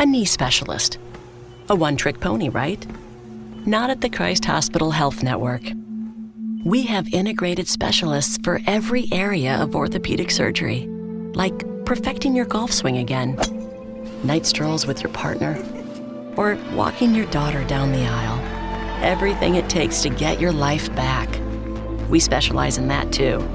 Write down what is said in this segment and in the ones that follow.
A knee specialist. A one-trick pony, right? Not at the Christ Hospital Health Network. We have integrated specialists for every area of orthopedic surgery, like perfecting your golf swing again, night strolls with your partner, or walking your daughter down the aisle. Everything it takes to get your life back. We specialize in that too.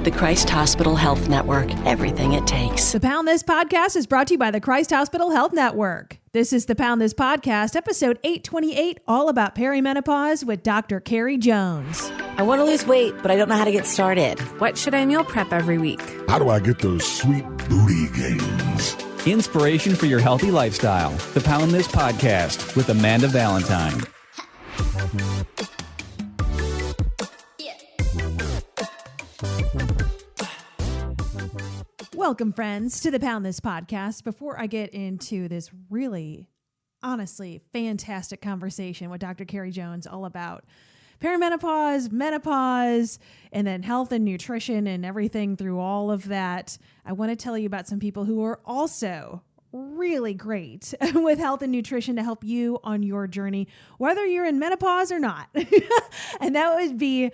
The Christ Hospital Health Network, everything it takes. The Pound This podcast is brought to you by the Christ Hospital Health Network. This is the Pound This podcast, episode 828, all about perimenopause with Dr. Carrie Jones. I want to lose weight, but I don't know how to get started. What should I meal prep every week? How do I get those sweet booty gains? Inspiration for your healthy lifestyle. The Pound This podcast with Amanda Valentine. Welcome, friends, to the Pound This podcast. Before I get into this really, honestly, fantastic conversation with Dr. Carrie Jones all about perimenopause, menopause, and then health and nutrition and everything through all of that, I want to tell you about some people who are also really great with health and nutrition to help you on your journey, whether you're in menopause or not. And that would be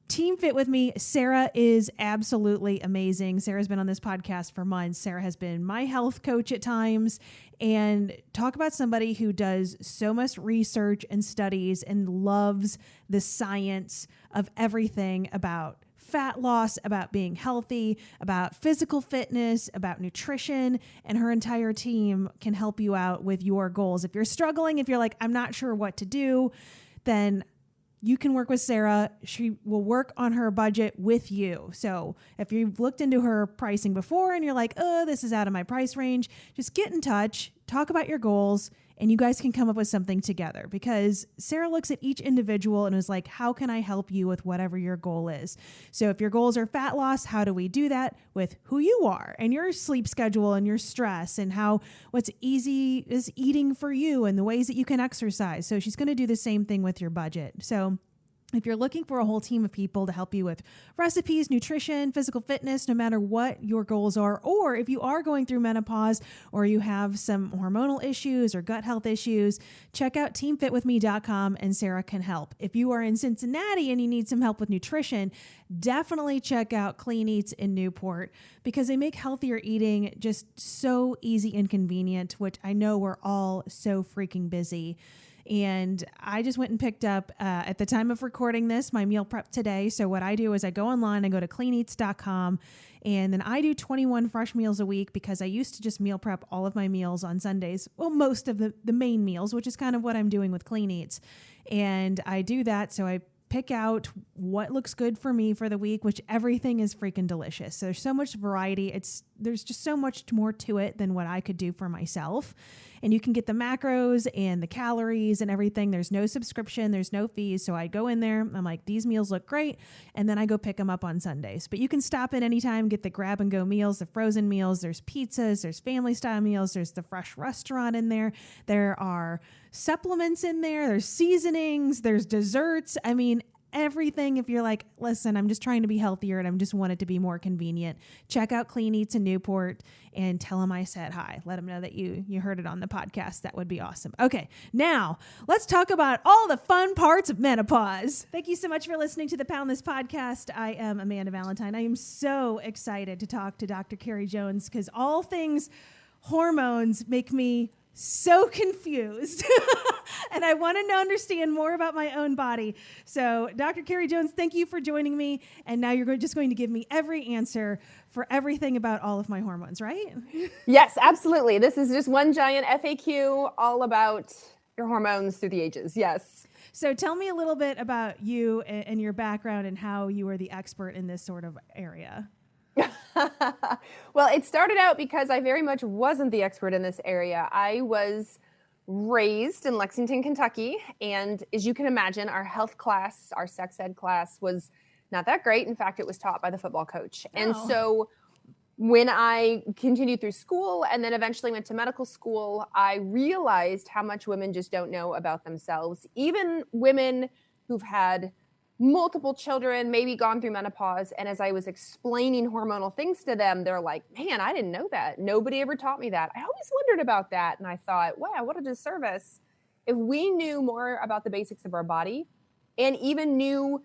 Team Fit with me. Sarah is absolutely amazing. Sarah's been on this podcast for months. Sarah has been my health coach at times, and talk about somebody who does so much research and studies and loves the science of everything about fat loss, about being healthy, about physical fitness, about nutrition, and her entire team can help you out with your goals. If you're struggling, if you're like, I'm not sure what to do, then you can work with Sarah. She will work on her budget with you. So if you've looked into her pricing before and you're like, oh, this is out of my price range, just get in touch, talk about your goals, and you guys can come up with something together, because Sarah looks at each individual and is like, how can I help you with whatever your goal is? So if your goals are fat loss, how do we do that with who you are and your sleep schedule and your stress and what's easy is eating for you and the ways that you can exercise. So she's going to do the same thing with your budget. So if you're looking for a whole team of people to help you with recipes, nutrition, physical fitness, no matter what your goals are, or if you are going through menopause or you have some hormonal issues or gut health issues, check out teamfitwithme.com and Sarah can help. If you are in Cincinnati and you need some help with nutrition, definitely check out Clean Eats in Newport, because they make healthier eating just so easy and convenient, which I know we're all so freaking busy. And I just went and picked up, at the time of recording this, my meal prep today. So what I do is I go online, I go to cleaneats.com, and then I do 21 fresh meals a week, because I used to just meal prep all of my meals on Sundays. Well, most of the main meals, which is kind of what I'm doing with Clean Eats. And I do that. So I pick out what looks good for me for the week, which everything is freaking delicious. So there's so much variety. There's just so much more to it than what I could do for myself. And you can get the macros and the calories and everything. There's no subscription. There's no fees. So I go in there. I'm like, these meals look great. And then I go pick them up on Sundays. But you can stop in anytime, get the grab and go meals, the frozen meals. There's pizzas. There's family style meals. There's the fresh restaurant in there. There are supplements in there. There's seasonings. There's desserts. I mean, everything. If you're like, listen, I'm just trying to be healthier and I just want it to be more convenient, check out Clean Eats in Newport and tell them I said hi. Let them know that you heard it on the podcast. That would be awesome. Okay, now let's talk about all the fun parts of menopause. Thank you so much for listening to the Pound This podcast. I am Amanda Valentine. I am so excited to talk to Dr. Carrie Jones, because all things hormones make me so confused. And I want to understand more about my own body. So Dr. Carrie Jones, thank you for joining me. And now you're just going to give me every answer for everything about all of my hormones, right? Yes, absolutely. This is just one giant FAQ all about your hormones through the ages. Yes. So tell me a little bit about you and your background and how you are the expert in this sort of area. Well, it started out because I very much wasn't the expert in this area. I was raised in Lexington, Kentucky. And as you can imagine, our health class, our sex ed class was not that great. In fact, it was taught by the football coach. Oh. And so when I continued through school and then eventually went to medical school, I realized how much women just don't know about themselves. Even women who've had multiple children, maybe gone through menopause. And as I was explaining hormonal things to them, they're like, man, I didn't know that. Nobody ever taught me that. I always wondered about that. And I thought, wow, what a disservice. If we knew more about the basics of our body and even knew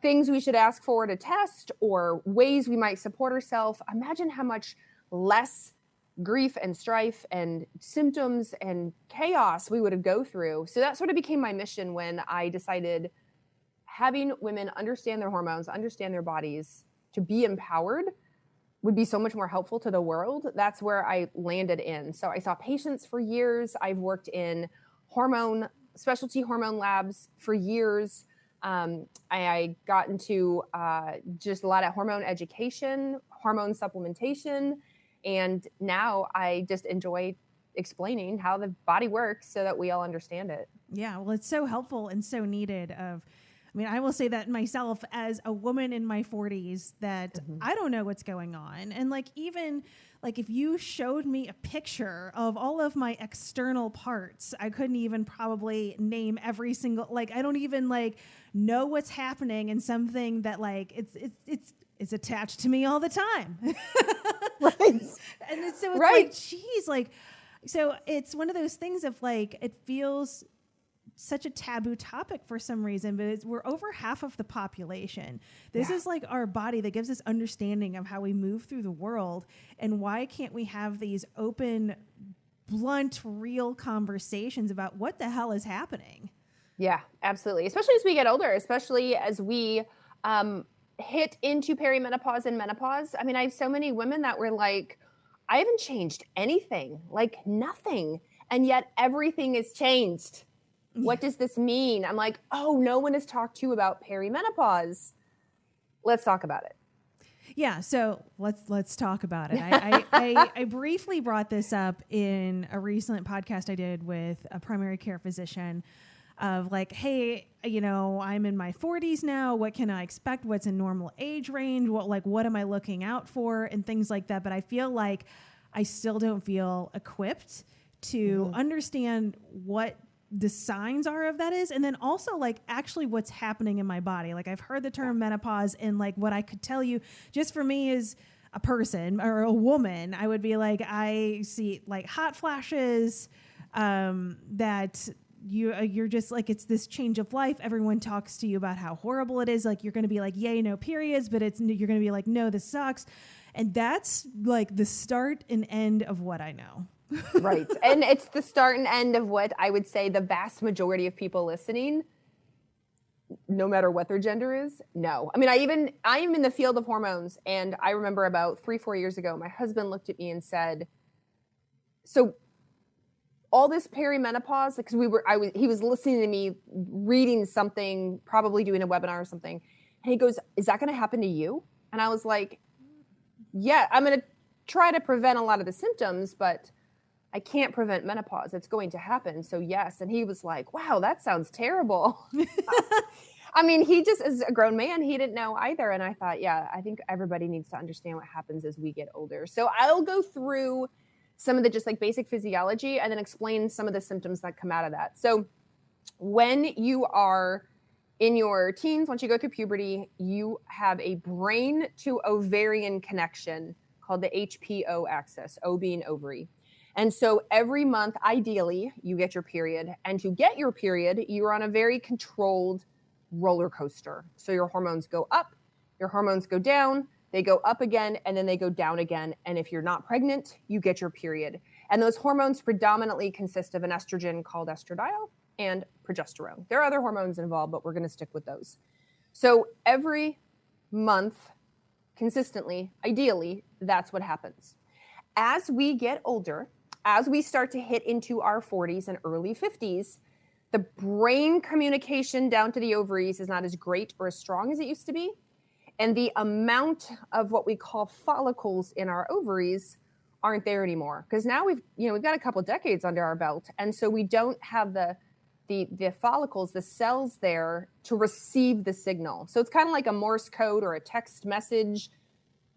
things we should ask for to test or ways we might support ourselves, imagine how much less grief and strife and symptoms and chaos we would go through. So that sort of became my mission when I decided having women understand their hormones, understand their bodies, to be empowered would be so much more helpful to the world. That's where I landed in. So I saw patients for years. I've worked in specialty hormone labs for years. I got into just a lot of hormone education, hormone supplementation, and now I just enjoy explaining how the body works so that we all understand it. Yeah, well, it's so helpful and so needed. I will say that myself as a woman in my 40s that I don't know what's going on. And even if you showed me a picture of all of my external parts, I couldn't even probably name every single, I don't even know what's happening in something that it's attached to me all the time. Right. And so it's geez, so it's one of those things of it feels such a taboo topic for some reason, but we're over half of the population. This is our body that gives us understanding of how we move through the world. And why can't we have these open, blunt, real conversations about what the hell is happening? Yeah, absolutely. Especially as we get older, especially as we hit into perimenopause and menopause. I have so many women that were like, I haven't changed anything, nothing. And yet everything is changed. What does this mean? I'm like, oh, no one has talked to you about perimenopause. Let's talk about it. Yeah, so let's talk about it. I briefly brought this up in a recent podcast I did with a primary care physician of hey, I'm in my 40s now. What can I expect? What's a normal age range? What am I looking out for? And things like that. But I feel like I still don't feel equipped to understand what the signs are of that is, and then also actually what's happening in my body. I've heard the term menopause, and what I could tell you just for me as a person or a woman, I would be I see hot flashes, that you're just it's this change of life. Everyone talks to you about how horrible it is. You're going to be yay, no periods, but you're going to be no, this sucks. And that's the start and end of what I know. Right. And it's the start and end of what I would say the vast majority of people listening, no matter what their gender is, no. I am in the field of hormones. And I remember about 3-4 years ago, my husband looked at me and said, so all this perimenopause, because he was listening to me reading something, probably doing a webinar or something. And he goes, is that going to happen to you? And I was like, yeah, I'm going to try to prevent a lot of the symptoms, but I can't prevent menopause. It's going to happen. So yes. And he was like, wow, that sounds terrible. He just, as a grown man, he didn't know either. And I thought, yeah, I think everybody needs to understand what happens as we get older. So I'll go through some of the just basic physiology and then explain some of the symptoms that come out of that. So when you are in your teens, once you go through puberty, you have a brain to ovarian connection called the HPO axis, O being ovary. And so every month, ideally, you get your period. And to get your period, you're on a very controlled roller coaster. So your hormones go up, your hormones go down, they go up again, and then they go down again. And if you're not pregnant, you get your period. And those hormones predominantly consist of an estrogen called estradiol and progesterone. There are other hormones involved, but we're going to stick with those. So every month, consistently, ideally, that's what happens. As we get older, as we start to hit into our 40s and early 50s, the brain communication down to the ovaries is not as great or as strong as it used to be. And the amount of what we call follicles in our ovaries aren't there anymore. Because now we've got a couple decades under our belt. And so we don't have the follicles, the cells there to receive the signal. So it's kind of like a Morse code or a text message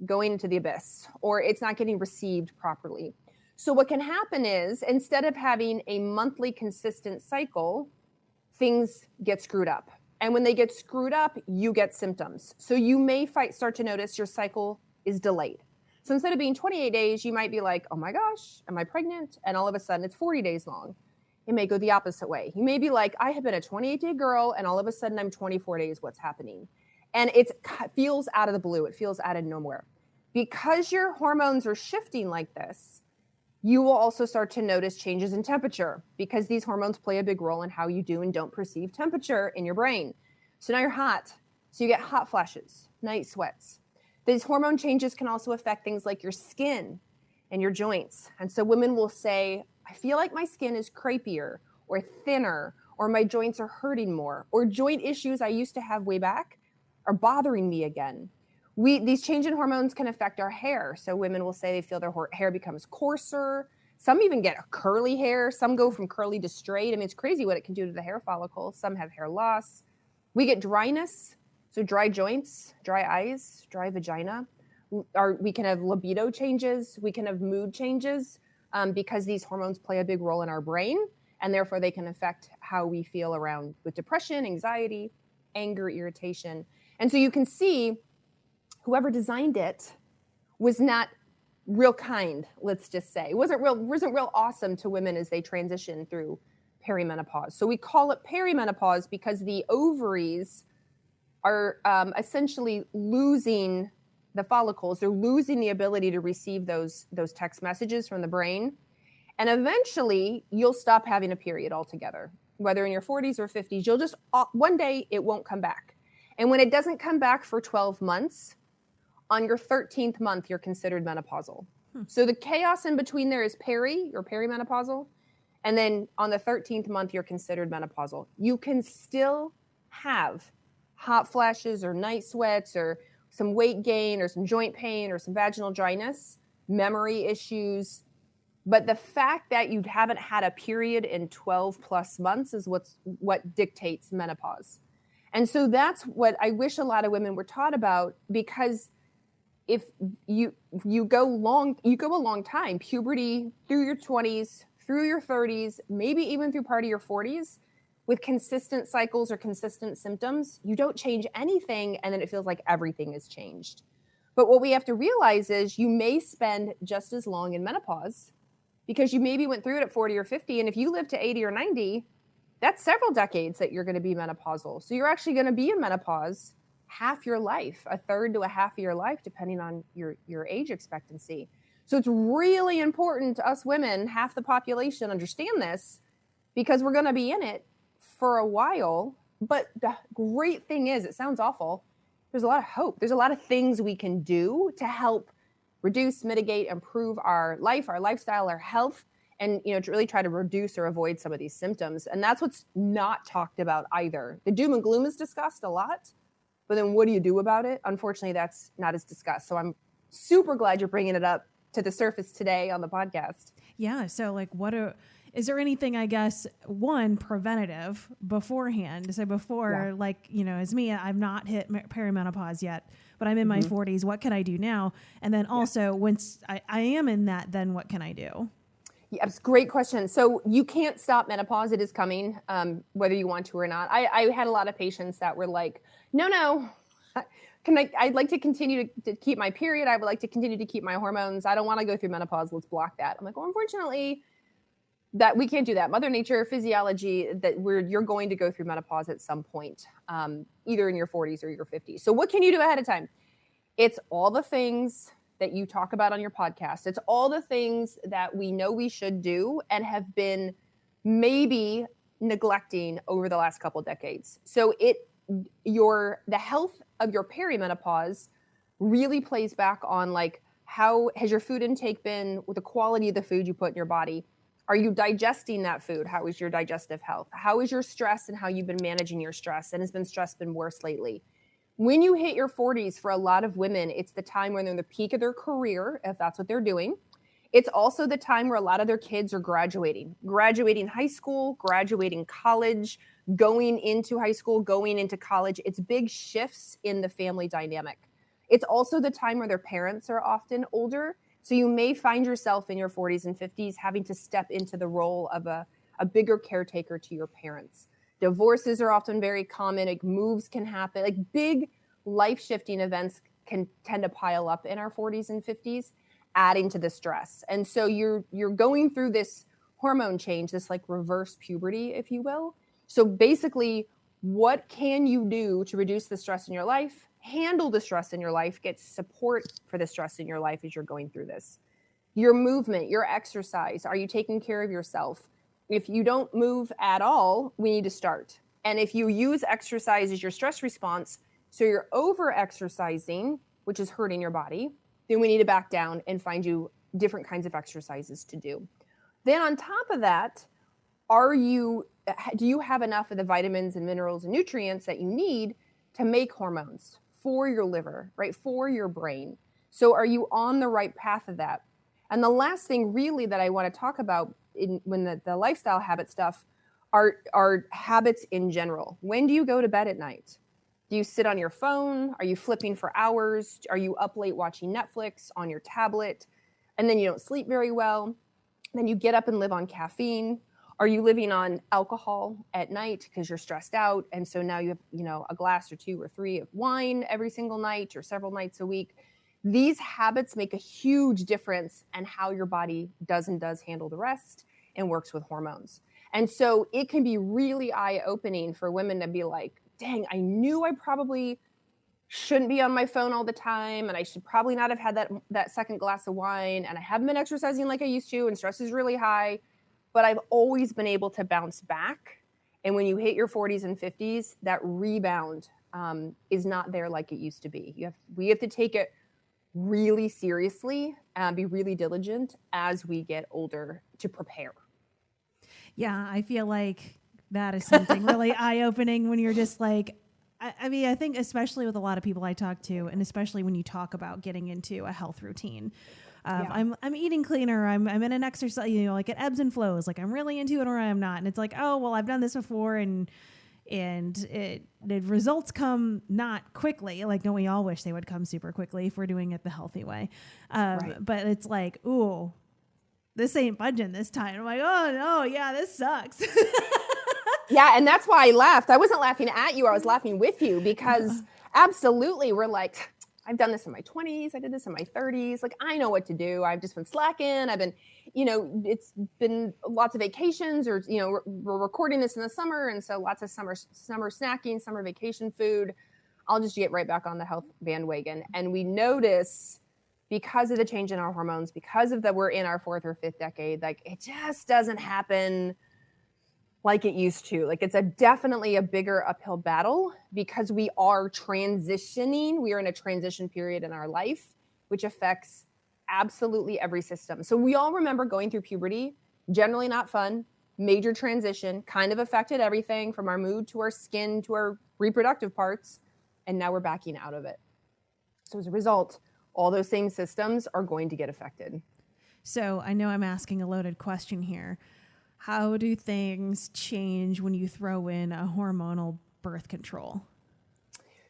going into the abyss, or it's not getting received properly. So what can happen is, instead of having a monthly consistent cycle, things get screwed up. And when they get screwed up, you get symptoms. So you may start to notice your cycle is delayed. So instead of being 28 days, you might be like, oh my gosh, am I pregnant? And all of a sudden it's 40 days long. It may go the opposite way. You may be like, I have been a 28-day girl, and all of a sudden I'm 24 days. What's happening? And it feels out of the blue. It feels out of nowhere. Because your hormones are shifting like this, you will also start to notice changes in temperature, because these hormones play a big role in how you do and don't perceive temperature in your brain. So now you're hot. So you get hot flashes, night sweats. These hormone changes can also affect things like your skin and your joints. And so women will say, I feel like my skin is crepier or thinner, or my joints are hurting more, or joint issues I used to have way back are bothering me again. These change in hormones can affect our hair. So women will say they feel their hair becomes coarser. Some even get curly hair. Some go from curly to straight. I mean, it's crazy what it can do to the hair follicle. Some have hair loss. We get dryness. So dry joints, dry eyes, dry vagina. We can have libido changes. We can have mood changes because these hormones play a big role in our brain, and therefore they can affect how we feel around with depression, anxiety, anger, irritation. And so you can see whoever designed it was not real kind, let's just say. It wasn't real awesome to women as they transition through perimenopause. So we call it perimenopause because the ovaries are essentially losing the follicles. They're losing the ability to receive those text messages from the brain. And eventually you'll stop having a period altogether. Whether in your 40s or 50s, you'll just, one day it won't come back. And when it doesn't come back for 12 months, on your 13th month, you're considered menopausal. So the chaos in between there is you're perimenopausal. And then on the 13th month, you're considered menopausal. You can still have hot flashes or night sweats or some weight gain or some joint pain or some vaginal dryness, memory issues. But the fact that you haven't had a period in 12 plus months is what dictates menopause. And so that's what I wish a lot of women were taught about, because if you go a long time, puberty through your 20s, through your 30s, maybe even through part of your 40s, with consistent cycles or consistent symptoms, you don't change anything, and then it feels like everything has changed. But what we have to realize is you may spend just as long in menopause, because you maybe went through it at 40 or 50, and if you live to 80 or 90, that's several decades that you're going to be menopausal. So you're actually going to be in menopause half your life, a third to a half of your life, depending on your age expectancy. So it's really important to us women, half the population, understand this, because we're going to be in it for a while. But the great thing is, it sounds awful, there's a lot of hope. There's a lot of things we can do to help reduce, mitigate, improve our life, our lifestyle, our health, and to really try to reduce or avoid some of these symptoms. And that's what's not talked about either. The doom and gloom is discussed a lot, but then what do you do about it? Unfortunately, that's not as discussed. So I'm super glad you're bringing it up to the surface today on the podcast. Yeah. So is there anything, I guess, preventative beforehand? So before, as me, I've not hit perimenopause yet, but I'm in my 40s. What can I do now? And then also once I am in that, then what can I do? Yeah, it's a great question. So you can't stop menopause. It is coming, whether you want to or not. I had a lot of patients that were like, no, I'd like to continue to keep my period. I would like to continue to keep my hormones. I don't want to go through menopause. Let's block that. I'm like, well, unfortunately, that we can't do that. Mother Nature, physiology, you're going to go through menopause at some point, either in your 40s or your 50s. So what can you do ahead of time? It's all the things that you talk about on your podcast. It's all the things that we know we should do and have been maybe neglecting over the last couple of decades. So the health of your perimenopause really plays back on how has your food intake been, with the quality of the food you put in your body? Are you digesting that food? How is your digestive health? How is your stress and how you've been managing your stress? And has stress been worse lately? When you hit your 40s, for a lot of women, it's the time when they're in the peak of their career, if that's what they're doing. It's also the time where a lot of their kids are graduating high school, graduating college, going into high school, going into college. It's big shifts in the family dynamic. It's also the time where their parents are often older. So you may find yourself in your 40s and 50s having to step into the role of a bigger caretaker to your parents. Divorces are often very common. Like moves can happen. Like big life-shifting events can tend to pile up in our 40s and 50s, adding to the stress. And so you're going through this hormone change, this like reverse puberty, if you will. So basically, what can you do to reduce the stress in your life, handle the stress in your life, get support for the stress in your life as you're going through this? Your movement, your exercise, are you taking care of yourself? If you don't move at all, we need to start. And if you use exercise as your stress response, so you're over exercising, which is hurting your body, then we need to back down and find you different kinds of exercises to do. Then on top of that, do you have enough of the vitamins and minerals and nutrients that you need to make hormones for your liver, right? For your brain. So are you on the right path of that? And the last thing really that I want to talk about when the lifestyle habit stuff are habits in general. When do you go to bed at night? Do you sit on your phone? Are you flipping for hours? Are you up late watching Netflix on your tablet? And then you don't sleep very well. Then you get up and live on caffeine. Are you living on alcohol at night because you're stressed out? And so now you have, a glass or 2 or 3 of wine every single night or several nights a week. These habits make a huge difference in how your body does handle the rest and works with hormones. And so it can be really eye-opening for women to be like, dang, I knew I probably shouldn't be on my phone all the time, and I should probably not have had that second glass of wine, and I haven't been exercising like I used to, and stress is really high, but I've always been able to bounce back. And when you hit your 40s and 50s, that rebound is not there like it used to be. We have to take it really seriously and be really diligent as we get older to prepare. Yeah, I feel like that is something really eye-opening when you're just like, I mean, I think especially with a lot of people I talk to, and especially when you talk about getting into a health routine, I'm eating cleaner, I'm in an exercise, like it ebbs and flows, like I'm really into it or I'm not. And it's like, oh, well, I've done this before and the results come not quickly. Like, don't we all wish they would come super quickly if we're doing it the healthy way? Right. But it's like, ooh, this ain't budging this time. I'm like, oh no, yeah, this sucks. Yeah, and that's why I laughed. I wasn't laughing at you. I was laughing with you because absolutely we're like, I've done this in my 20s. I did this in my 30s. Like, I know what to do. I've just been slacking. I've been, it's been lots of vacations or, we're recording this in the summer. And so lots of summer snacking, summer vacation food. I'll just get right back on the health bandwagon. And we notice because of the change in our hormones, because of we're in our 4th or 5th decade, like it just doesn't happen like it used to. Like it's definitely a bigger uphill battle because we are transitioning. We are in a transition period in our life, which affects absolutely every system. So we all remember going through puberty, generally not fun, major transition, kind of affected everything from our mood to our skin to our reproductive parts. And now we're backing out of it. So as a result, all those same systems are going to get affected. So I know I'm asking a loaded question here. How do things change when you throw in a hormonal birth control?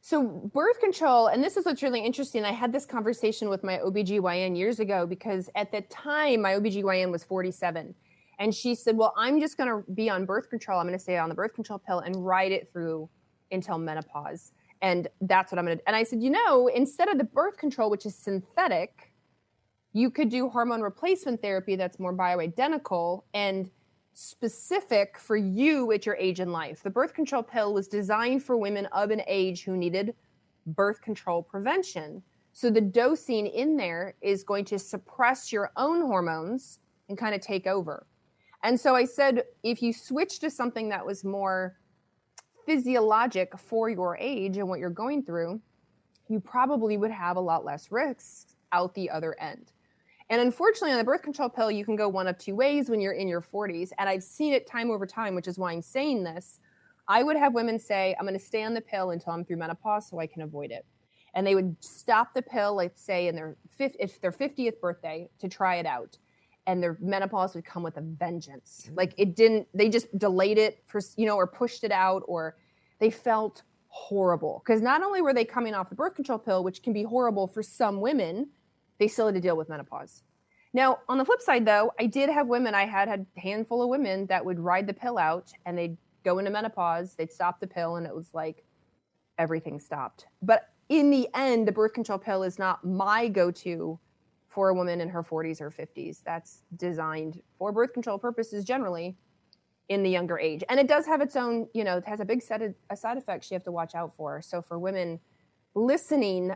So birth control, and this is what's really interesting. I had this conversation with my OBGYN years ago because at the time my OBGYN was 47. And she said, well, I'm just going to be on birth control. I'm going to stay on the birth control pill and ride it through until menopause. And that's what I'm going to do. And I said, instead of the birth control, which is synthetic, you could do hormone replacement therapy that's more bioidentical and specific for you at your age in life. The birth control pill was designed for women of an age who needed birth control prevention. So the dosing in there is going to suppress your own hormones and kind of take over. And so I said, if you switch to something that was more physiologic for your age and what you're going through, you probably would have a lot less risks out the other end. And unfortunately, on the birth control pill, you can go one of two ways when you're in your 40s. And I've seen it time over time, which is why I'm saying this. I would have women say, I'm going to stay on the pill until I'm through menopause so I can avoid it. And they would stop the pill, let's say, if their 50th birthday to try it out. And their menopause would come with a vengeance. Like they just delayed it for, or pushed it out, or they felt horrible. Because not only were they coming off the birth control pill, which can be horrible for some women, they still had to deal with menopause. Now, on the flip side, though, I did have women, I had a handful of women that would ride the pill out and they'd go into menopause, they'd stop the pill, and it was like everything stopped. But in the end, the birth control pill is not my go-to for a woman in her 40s or 50s. That's designed for birth control purposes generally in the younger age. And it does have its own, it has a big set of side effects you have to watch out for. So for women listening,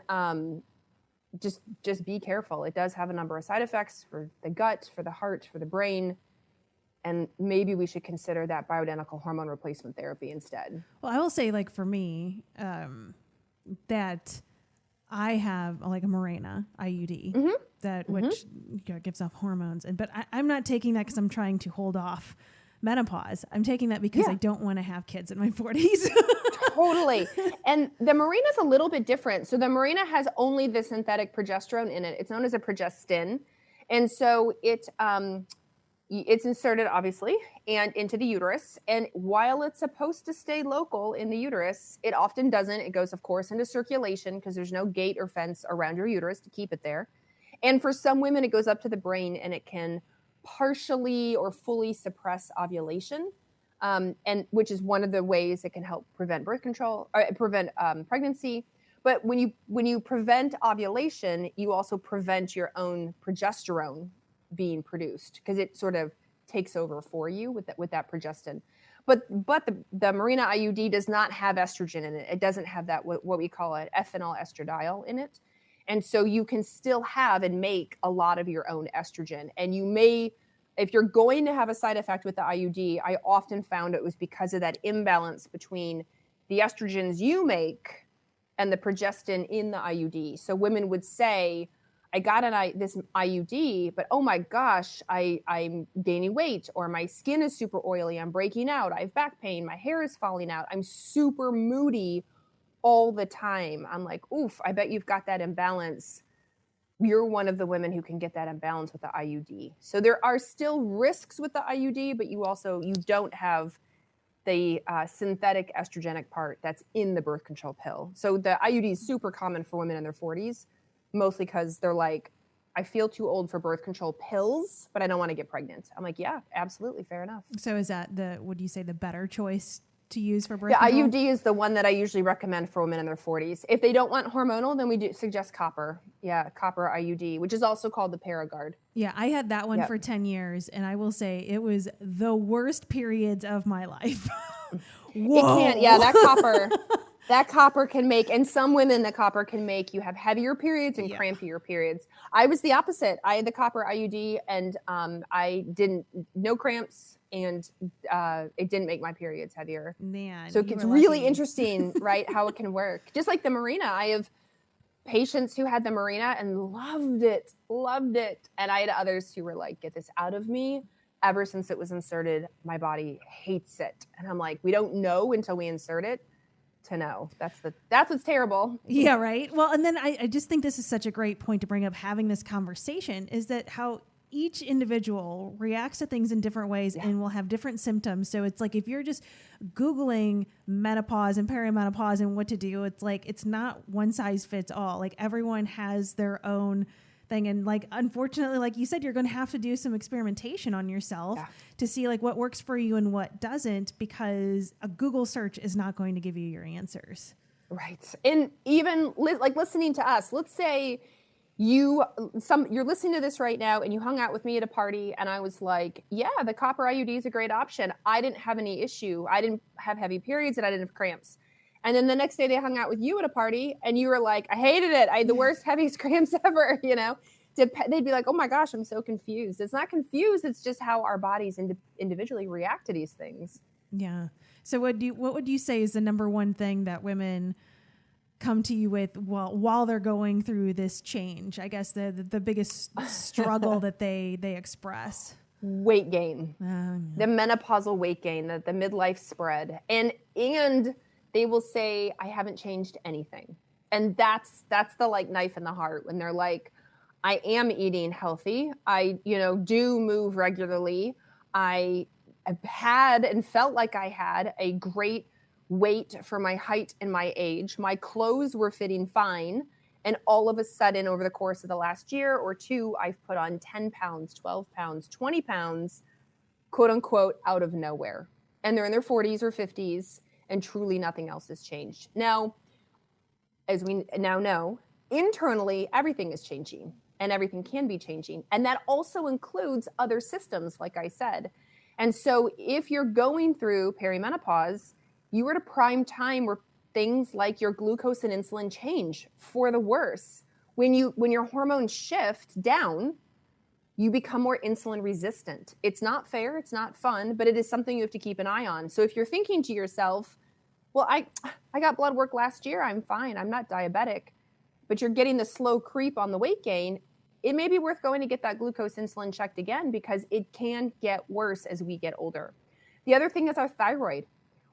just be careful. It does have a number of side effects for the gut, for the heart, for the brain. And maybe we should consider that bioidentical hormone replacement therapy instead. Well, I will say, like, for me, that I have like a Mirena IUD that which gives off hormones, but I'm not taking that because I'm trying to hold off menopause. I'm taking that because I don't want to have kids in my 40s. Totally. And the Mirena is a little bit different. So the Mirena has only the synthetic progesterone in it. It's known as a progestin, and so it's inserted, obviously, and into the uterus. And while it's supposed to stay local in the uterus, it often doesn't. It goes, of course, into circulation because there's no gate or fence around your uterus to keep it there. And for some women, it goes up to the brain, and it can partially or fully suppress ovulation, and which is one of the ways it can help prevent birth control or prevent pregnancy. But when you prevent ovulation, you also prevent your own progesterone being produced because it sort of takes over for you with that progestin. But the Mirena IUD does not have estrogen in it. It doesn't have that what we call an ethinyl estradiol in it. And so you can still have and make a lot of your own estrogen. And you may, if you're going to have a side effect with the IUD, I often found it was because of that imbalance between the estrogens you make and the progestin in the IUD. So women would say, I got this IUD, but oh my gosh, I'm gaining weight, or my skin is super oily, I'm breaking out, I have back pain, my hair is falling out, I'm super moody all the time. I'm like, oof, I bet you've got that imbalance. You're one of the women who can get that imbalance with the IUD. So there are still risks with the IUD, but you don't have the synthetic estrogenic part that's in the birth control pill. So the IUD is super common for women in their 40s. Mostly because they're like, I feel too old for birth control pills, but I don't want to get pregnant. I'm like, yeah, absolutely, fair enough. So is that would you say the better choice to use for birth the control? IUD is the one that I usually recommend for women in their 40s. If they don't want hormonal, then we do suggest copper. Yeah, copper IUD, which is also called the Paragard. Yeah, I had that one for 10 years, and I will say it was the worst periods of my life. Whoa. It can't, that copper can make, and some women, the copper can make you have heavier periods and crampier periods. I was the opposite. I had the copper IUD, and no cramps, and it didn't make my periods heavier. Man, so it's really interesting, right, how it can work. Just like the Mirena, I have patients who had the Mirena and loved it. And I had others who were like, get this out of me. Ever since it was inserted, my body hates it. And I'm like, we don't know until we insert it to know. That's what's terrible. Yeah, right. Well, and then I just think this is such a great point to bring up, having this conversation, is that how each individual reacts to things in different ways and will have different symptoms. So it's like, if you're just Googling menopause and perimenopause and what to do, it's like, it's not one size fits all. Like, everyone has their own thing. And like, unfortunately, like you said, you're going to have to do some experimentation on yourself to see like what works for you and what doesn't, because a Google search is not going to give you your answers. Right. And even like listening to us, let's say you're listening to this right now and you hung out with me at a party and I was like, yeah, the copper IUD is a great option. I didn't have any issue. I didn't have heavy periods and I didn't have cramps. And then the next day they hung out with you at a party and you were like, I hated it. I had the worst heaviest cramps ever, They'd be like, oh my gosh, I'm so confused. It's not confused. It's just how our bodies individually react to these things. Yeah. So what would you say is the number one thing that women come to you with while they're going through this change? I guess the biggest struggle that they express. Weight gain, the menopausal weight gain, the midlife spread. And they will say, I haven't changed anything. And that's the like knife in the heart when they're like, I am eating healthy. I, do move regularly. I had and felt like I had a great weight for my height and my age. My clothes were fitting fine. And all of a sudden, over the course of the last year or two, I've put on 10 pounds, 12 pounds, 20 pounds, quote unquote, out of nowhere. and they're in their 40s or 50s, and truly nothing else has changed. Now, as we now know, internally, everything is changing and everything can be changing. And that also includes other systems, like I said. And so if you're going through perimenopause, you are at a prime time where things like your glucose and insulin change for the worse. When your hormones shift down, you become more insulin resistant. It's not fair, it's not fun, but it is something you have to keep an eye on. So if you're thinking to yourself, well, I got blood work last year, I'm fine, I'm not diabetic, but you're getting the slow creep on the weight gain, it may be worth going to get that glucose insulin checked again, because it can get worse as we get older. The other thing is our thyroid.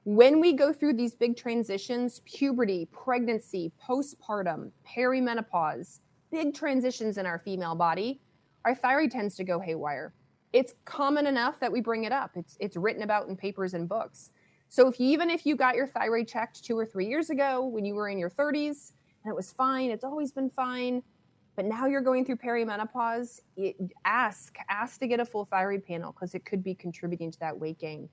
When we go through these big transitions, puberty, pregnancy, postpartum, perimenopause, big transitions in our female body, our thyroid tends to go haywire. It's common enough that we bring it up. It's written about in papers and books. So even if you got your thyroid checked 2 or 3 years ago when you were in your 30s and it was fine, it's always been fine, but now you're going through perimenopause, ask to get a full thyroid panel, because it could be contributing to that weight gain.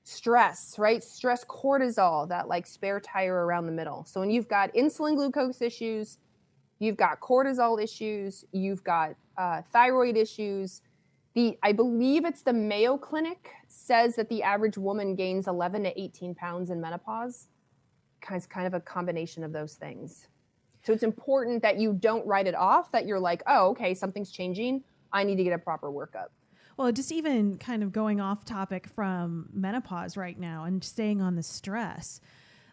Stress, right? Stress, cortisol, that like spare tire around the middle. So when you've got insulin glucose issues, you've got cortisol issues, you've got thyroid issues. I believe it's the Mayo Clinic says that the average woman gains 11 to 18 pounds in menopause. Kind of a combination of those things. So it's important that you don't write it off, that you're like, oh, okay, something's changing, I need to get a proper workup. Well, just even kind of going off topic from menopause right now and staying on the stress,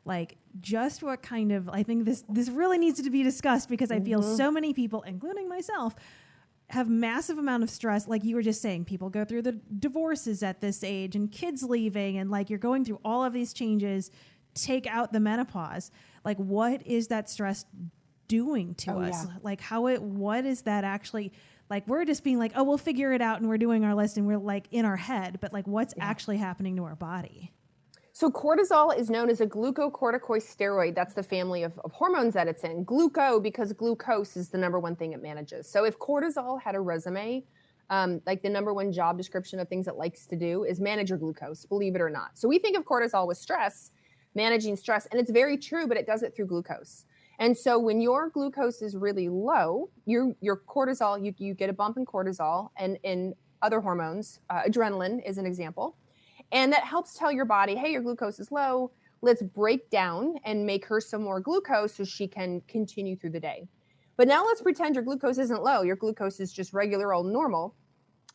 like just what kind of, I think this really needs to be discussed, because I feel so many people, including myself, have massive amount of stress. Like you were just saying, people go through the divorces at this age and kids leaving, and like you're going through all of these changes, take out the menopause. Like what is that stress doing to us? Yeah. Like what is that actually, like we're just being like, oh, we'll figure it out and we're doing our list and we're like in our head, but like what's actually happening to our body? So cortisol is known as a glucocorticosteroid. That's the family of hormones that it's in. Gluco, because glucose is the number one thing it manages. So if cortisol had a resume, like the number one job description of things it likes to do is manage your glucose, believe it or not. So we think of cortisol with stress, managing stress, and it's very true, but it does it through glucose. And so when your glucose is really low, your cortisol, you get a bump in cortisol and in other hormones, adrenaline is an example. And that helps tell your body, hey, your glucose is low. Let's break down and make her some more glucose so she can continue through the day. But now let's pretend your glucose isn't low. Your glucose is just regular old normal,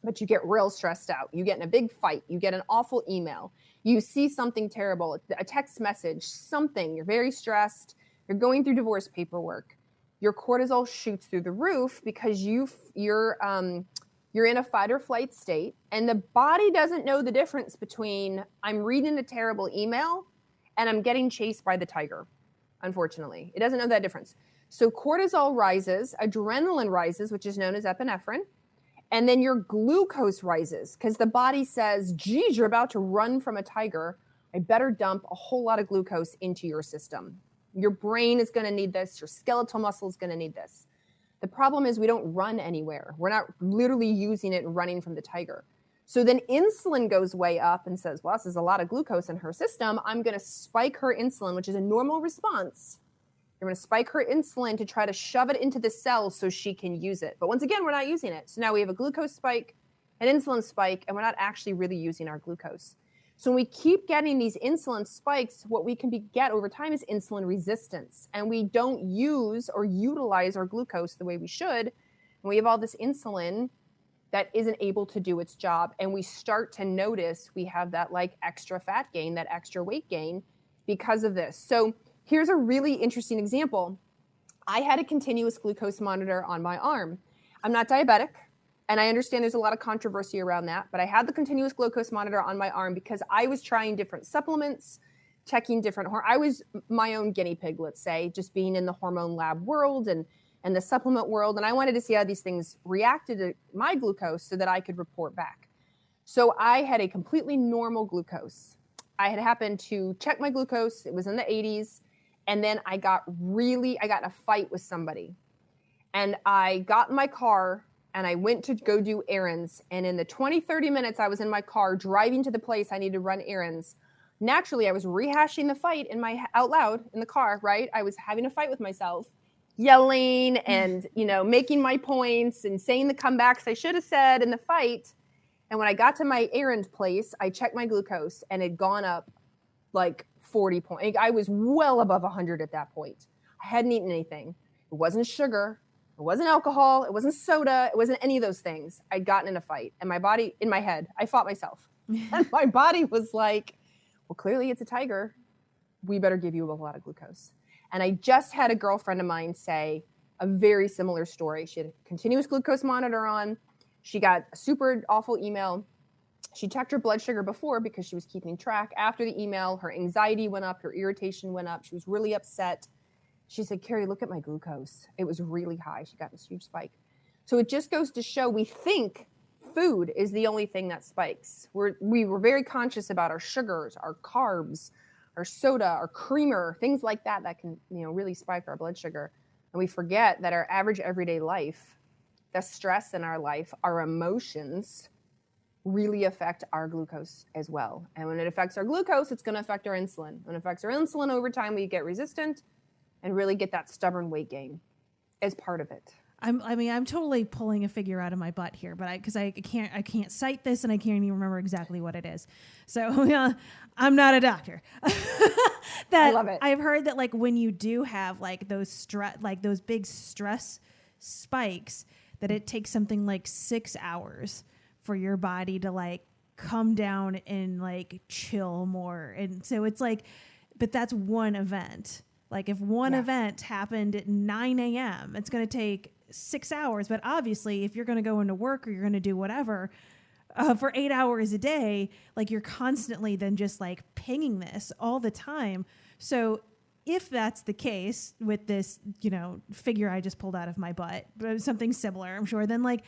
but you get real stressed out. You get in a big fight. You get an awful email. You see something terrible, a text message, something. You're very stressed. You're going through divorce paperwork. Your cortisol shoots through the roof because you're in a fight or flight state, and the body doesn't know the difference between I'm reading a terrible email and I'm getting chased by the tiger. Unfortunately, it doesn't know that difference. So cortisol rises, adrenaline rises, which is known as epinephrine, and then your glucose rises because the body says, geez, you're about to run from a tiger. I better dump a whole lot of glucose into your system. Your brain is going to need this. Your skeletal muscle is going to need this. The problem is we don't run anywhere. We're not literally using it and running from the tiger. So then insulin goes way up and says, well, this is a lot of glucose in her system. I'm going to spike her insulin, which is a normal response. You're going to spike her insulin to try to shove it into the cells so she can use it. But once again, we're not using it. So now we have a glucose spike, an insulin spike, and we're not actually really using our glucose. So when we keep getting these insulin spikes, what we can get over time is insulin resistance. And we don't use or utilize our glucose the way we should. And we have all this insulin that isn't able to do its job. And we start to notice we have that like extra fat gain, that extra weight gain because of this. So here's a really interesting example. I had a continuous glucose monitor on my arm. I'm not diabetic. And I understand there's a lot of controversy around that, but I had the continuous glucose monitor on my arm because I was trying different supplements, checking different I was my own guinea pig, let's say, just being in the hormone lab world and the supplement world. And I wanted to see how these things reacted to my glucose so that I could report back. So I had a completely normal glucose. I had happened to check my glucose. It was in the 80s. And then I got in a fight with somebody. And I got in my car and I went to go do errands. And in the 20, 30 minutes I was in my car driving to the place I needed to run errands, naturally I was rehashing the fight out loud in the car, right? I was having a fight with myself, yelling and, making my points and saying the comebacks I should have said in the fight. And when I got to my errand place, I checked my glucose and it had gone up like 40 points. I was well above 100 at that point. I hadn't eaten anything. It wasn't sugar. It wasn't alcohol. It wasn't soda. It wasn't any of those things. I'd gotten in a fight, and my body, in my head, I fought myself. And my body was like, well, clearly it's a tiger. We better give you a lot of glucose. And I just had a girlfriend of mine say a very similar story. She had a continuous glucose monitor on. She got a super awful email. She checked her blood sugar before because she was keeping track. After the email, her anxiety went up, her irritation went up. She was really upset. She said, Carrie, look at my glucose. It was really high. She got this huge spike. So it just goes to show we think food is the only thing that spikes. We were very conscious about our sugars, our carbs, our soda, our creamer, things like that can really spike our blood sugar. And we forget that our average everyday life, the stress in our life, our emotions really affect our glucose as well. And when it affects our glucose, it's going to affect our insulin. When it affects our insulin over time, we get resistant and really get that stubborn weight gain as part of it. I'm totally pulling a figure out of my butt here, but because I can't cite this and I can't even remember exactly what it is. So I'm not a doctor. I love it. I've heard that like when you do have like those those big stress spikes, that it takes something like 6 hours for your body to like come down and like chill more. And so it's like, but that's one event. Like if one event happened at 9 a.m., it's going to take 6 hours. But obviously, if you're going to go into work or you're going to do whatever for 8 hours a day, like you're constantly then just like pinging this all the time. So if that's the case with this, figure I just pulled out of my butt, but something similar, I'm sure, then like,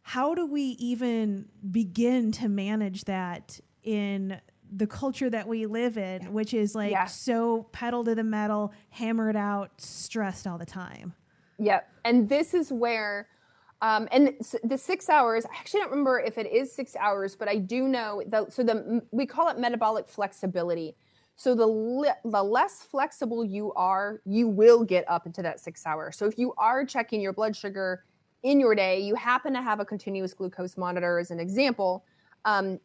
how do we even begin to manage that in the culture that we live in, which is like so pedal to the metal, hammered out, stressed all the time? Yep. And this is where, and the 6 hours, I actually don't remember if it is 6 hours, but I do know we call it metabolic flexibility. So the less flexible you are, you will get up into that 6 hours. So if you are checking your blood sugar in your day, you happen to have a continuous glucose monitor as an example,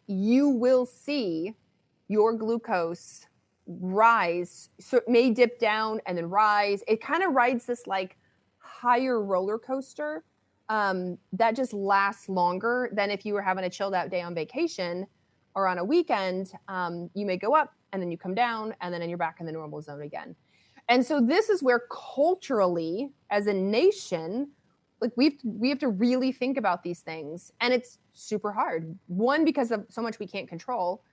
you will see your glucose rise. So it may dip down and then rise. It kind of rides this like higher roller coaster that just lasts longer than if you were having a chilled out day on vacation or on a weekend. You may go up and then you come down and then you're back in the normal zone again. And so this is where culturally, as a nation, like we have to really think about these things. And it's super hard. One, because of so much we can't control.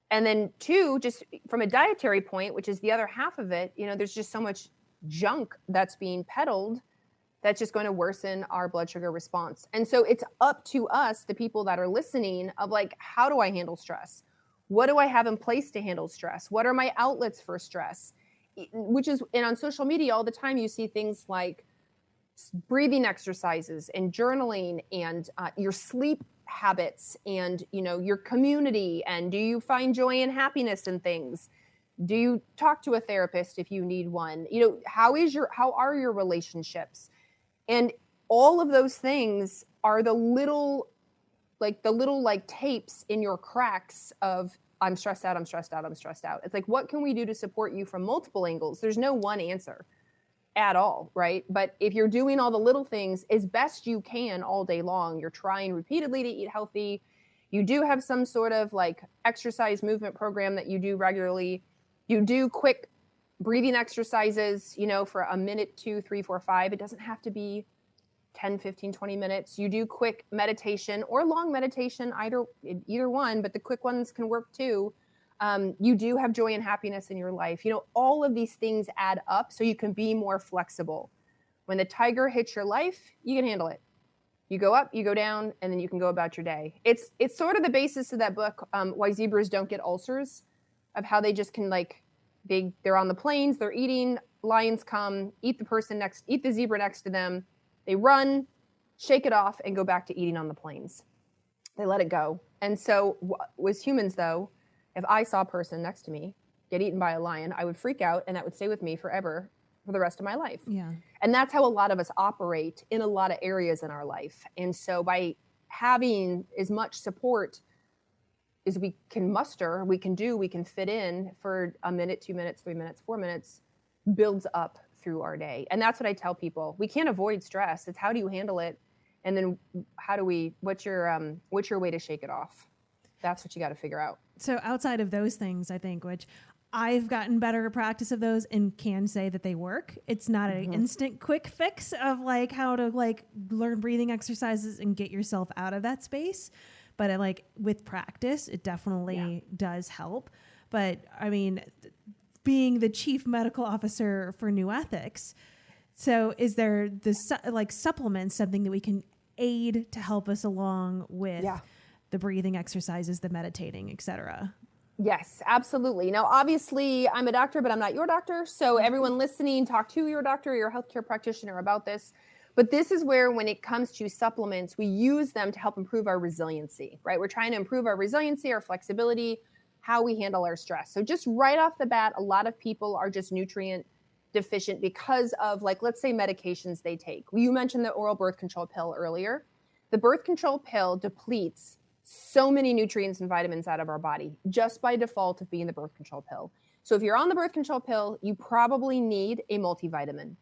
And then two, just from a dietary point, which is the other half of it, there's just so much junk that's being peddled that's just going to worsen our blood sugar response. And so it's up to us, the people that are listening, of like, how do I handle stress? What do I have in place to handle stress? What are my outlets for stress? And on social media all the time, you see things like breathing exercises and journaling and your sleep habits and, your community. And do you find joy and happiness in things? Do you talk to a therapist if you need one? How are your relationships? And all of those things are the little tapes in your cracks of I'm stressed out, I'm stressed out, I'm stressed out. It's like, what can we do to support you from multiple angles? There's no one answer at all, right? But if you're doing all the little things as best you can all day long, you're trying repeatedly to eat healthy, you do have some sort of like exercise movement program that you do regularly, you do quick breathing exercises, for a minute, 2, 3, 4, 5. It doesn't have to be 10, 15, 20 minutes. You do quick meditation or long meditation, either one, but the quick ones can work too. You do have joy and happiness in your life. All of these things add up so you can be more flexible. When the tiger hits your life, you can handle it. You go up, you go down, and then you can go about your day. It's sort of the basis of that book, Why Zebras Don't Get Ulcers, of how they just can they're on the plains, they're eating, lions come, eat the zebra next to them. They run, shake it off, and go back to eating on the plains. They let it go. And so as humans, though, If I saw a person next to me get eaten by a lion, I would freak out, and that would stay with me forever for the rest of my life. Yeah. And that's how a lot of us operate in a lot of areas in our life. And so by having as much support as we can muster, we can fit in for a minute, 2 minutes, 3 minutes, 4 minutes, builds up through our day. And that's what I tell people. We can't avoid stress. It's how do you handle it? And then what's your way to shake it off? That's what you got to figure out. So outside of those things, I think, which I've gotten better at practice of those and can say that they work. It's not an instant quick fix of like how to like learn breathing exercises and get yourself out of that space. But like with practice, it definitely does help. But I mean, being the chief medical officer for NuEthix, so is there this like supplements, something that we can aid to help us along with the breathing exercises, the meditating, etc.? Yes, absolutely. Now, obviously, I'm a doctor, but I'm not your doctor. So everyone listening, talk to your doctor or your healthcare practitioner about this. But this is where, when it comes to supplements, we use them to help improve our resiliency, right? We're trying to improve our resiliency, our flexibility, how we handle our stress. So just right off the bat, a lot of people are just nutrient deficient because of, like, let's say medications they take. You mentioned the oral birth control pill earlier. The birth control pill depletes so many nutrients and vitamins out of our body just by default of being the birth control pill. So if you're on the birth control pill, you probably need a multivitamin.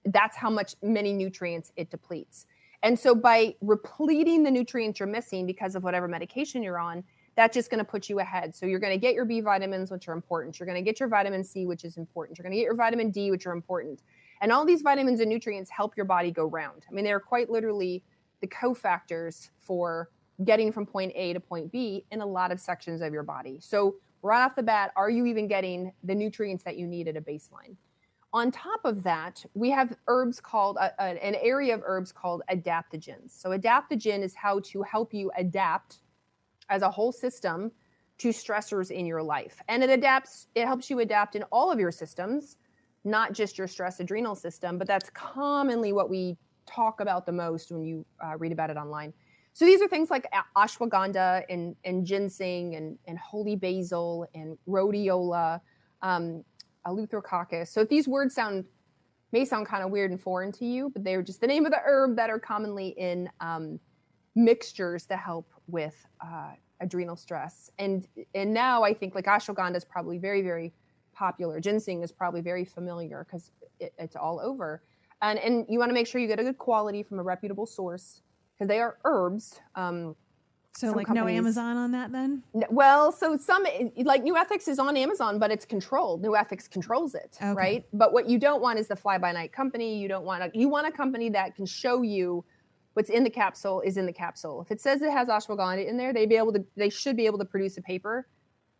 That's how many nutrients it depletes. And so by repleting the nutrients you're missing because of whatever medication you're on, that's just going to put you ahead. So you're going to get your B vitamins, which are important. You're going to get your vitamin C, which is important. You're going to get your vitamin D, which are important. And all these vitamins and nutrients help your body go round. I mean, they're quite literally the cofactors for getting from point A to point B in a lot of sections of your body. So right off the bat, are you even getting the nutrients that you need at a baseline? On top of that, we have herbs called, an area of herbs called adaptogens. So adaptogen is how to help you adapt as a whole system to stressors in your life. And it helps you adapt in all of your systems, not just your stress adrenal system, but that's commonly what we talk about the most when you read about it online. So these are things like ashwagandha and ginseng and holy basil and rhodiola, eleutherococcus. So if these words may sound kind of weird and foreign to you, but they're just the name of the herb that are commonly in mixtures to help with adrenal stress. And now I think like ashwagandha is probably very, very popular. Ginseng is probably very familiar because it's all over. And you want to make sure you get a good quality from a reputable source because they are herbs. So like no Amazon on that then? Well, so some, like NuEthix is on Amazon, but it's controlled. NuEthix controls it, right? But what you don't want is the fly-by-night company. You want a company that can show you what's in the capsule is in the capsule. If it says it has ashwagandha in there, they should be able to produce a paper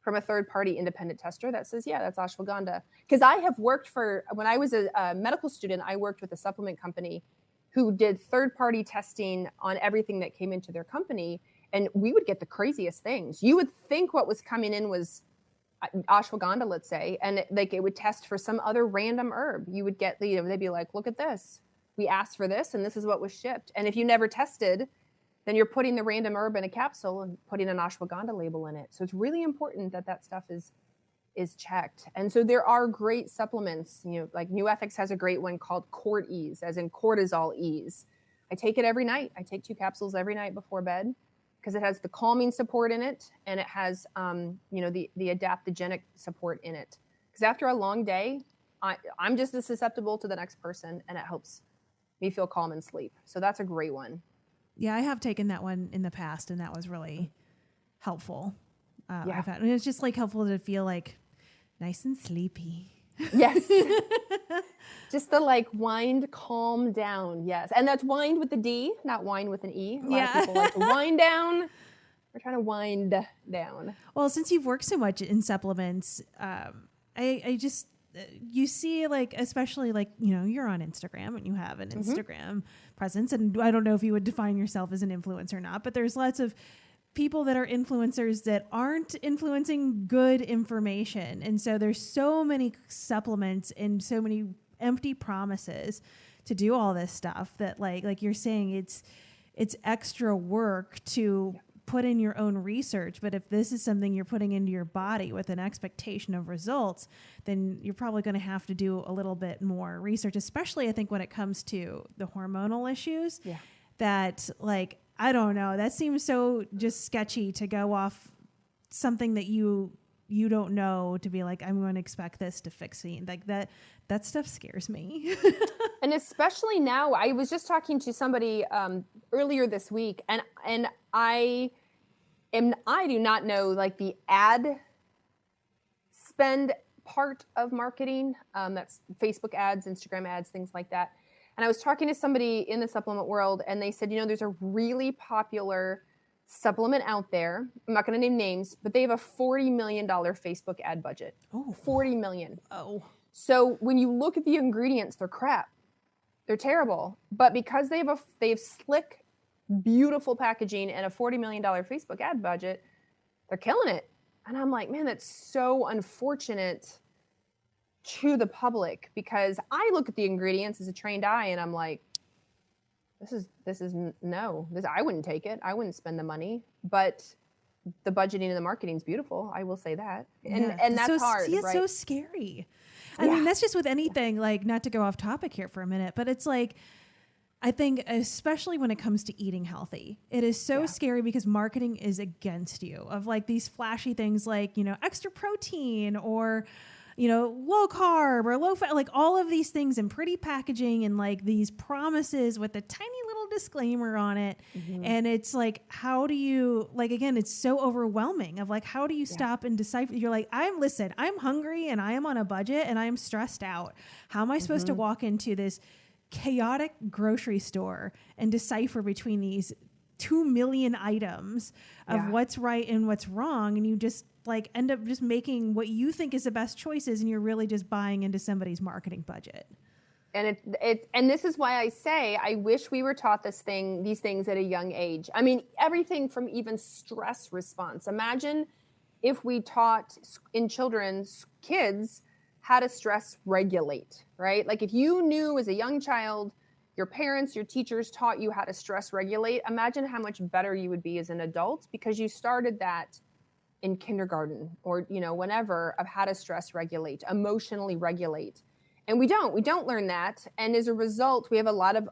from a third-party independent tester that says, yeah, that's ashwagandha. Because I have worked when I was a medical student, I worked with a supplement company who did third-party testing on everything that came into their company. And we would get the craziest things. You would think what was coming in was ashwagandha, let's say, and it would test for some other random herb. You would get, they'd be like, look at this. We asked for this, and this is what was shipped. And if you never tested, then you're putting the random herb in a capsule and putting an ashwagandha label in it. So it's really important that stuff is checked. And so there are great supplements. Like NuEthix has a great one called Cort Ease, as in cortisol ease. I take it every night. I take 2 capsules every night before bed, because it has the calming support in it, and it has, the adaptogenic support in it. Because after a long day, I'm just as susceptible to the next person, and it helps me feel calm and sleep. So that's a great one. Yeah, I have taken that one in the past, and that was really helpful. Yeah. It's just like helpful to feel like nice and sleepy. Yes. Just the wind, calm down. Yes. And that's wind with the D, not wine with an E. A lot of people like to wind down. We're trying to wind down. Well, since you've worked so much in supplements, you see especially you're on Instagram and you have an Instagram presence. And I don't know if you would define yourself as an influencer or not, but there's lots of people that are influencers that aren't influencing good information. And so there's so many supplements and so many empty promises to do all this stuff that like you're saying, it's extra work to put in your own research, but if this is something you're putting into your body with an expectation of results, then you're probably going to have to do a little bit more research, especially I think when it comes to the hormonal issues. Yeah. That, like, I don't know, that seems so just sketchy to go off something that you don't know, to be like, I'm going to expect this to fix me. Like that stuff scares me. And especially now, I was just talking to somebody earlier this week, and I do not know like the ad spend part of marketing. That's Facebook ads, Instagram ads, things like that. And I was talking to somebody in the supplement world, and they said, there's a really popular supplement out there. I'm not going to name names, but they have a $40 million Facebook ad budget. Oh, $40 million. Oh, so when you look at the ingredients, they're crap. They're terrible. But because they have slick, beautiful packaging and a $40 million Facebook ad budget, they're killing it. And I'm like, man, that's so unfortunate to the public, because I look at the ingredients as a trained eye and I'm like, I wouldn't take it. I wouldn't spend the money, but the budgeting and the marketing is beautiful. I will say that. And that's so hard. It's right? so scary. I mean, that's just with anything, like, not to go off topic here for a minute, but it's like, I think especially when it comes to eating healthy, it is so scary because marketing is against you, of like these flashy things like, extra protein or, low carb or low fat, like all of these things in pretty packaging and like these promises with a tiny little disclaimer on it. Mm-hmm. And it's like, how do you, like, again, it's so overwhelming of like, how do you stop and decipher? You're like, I'm hungry and I am on a budget and I am stressed out. How am I supposed to walk into this chaotic grocery store and decipher between these 2 million items of what's right and what's wrong? And you just like end up just making what you think is the best choices, and you're really just buying into somebody's marketing budget. And and this is why I say I wish we were taught these things at a young age. I mean, everything from even stress response. Imagine if we taught in kids how to stress regulate, right? Like if you knew as a young child, your parents, your teachers taught you how to stress regulate, imagine how much better you would be as an adult, because you started that in kindergarten or, whenever, of how to stress regulate, emotionally regulate. And we don't learn that. And as a result, we have a lot of